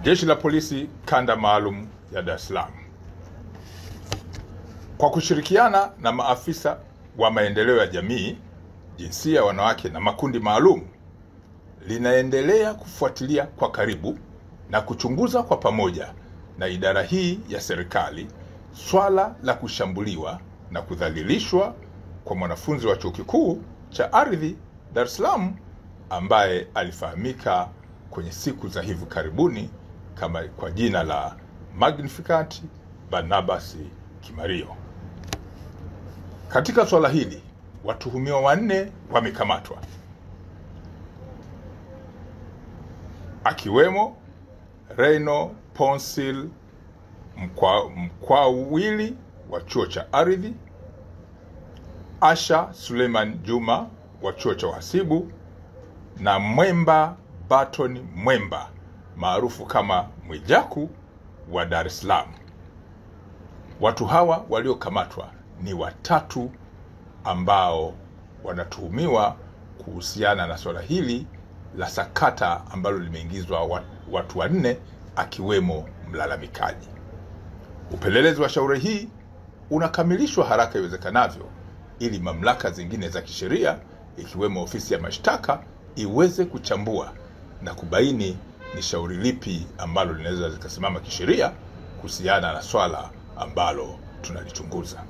Jeshi la Polisi Kanda Maalum ya Dar es Salaam kwa kushirikiana na maafisa wa maendeleo ya jamii, jinsia, wanawake na makundi maalum linaendelea kufuatilia kwa karibu na kuchunguza kwa pamoja na idara hii ya serikali swala la kushambuliwa na kudhalilishwa kwa mwanafunzi wa Chuo Kikuu cha Ardhi Dar es Salaam ambaye alifahamika kwenye siku za hivi karibuni kama kwa jina la Magnificat Barnabas Kimario. Katika swala hili watuhumiwa 4 wamekamatwa, akiwemo Reno Ponsil Mkwawili wa Chuo cha Ardhi, Asha Suleiman Juma wa Chuo cha Uhasibu na Mwemba Baton Mwemba maarufu kama Mwijaku wa Dar es Salaam. Watu hawa waliokamatwa ni 3 ambao wanatuhumiwa kuhusiana na swala hili la sakata ambalo limeingizwa watu 4 akiwemo mlalamikaji. Upelelezi wa shauri hii unakamilishwa haraka iwezekanavyo ili mamlaka zingine za kisheria ikiwemo ofisi ya mashtaka iweze kuchambua na kubaini ni shauri lipi ambalo linaweza likasimama kisheria kuhusiana na swala ambalo tunalichunguza.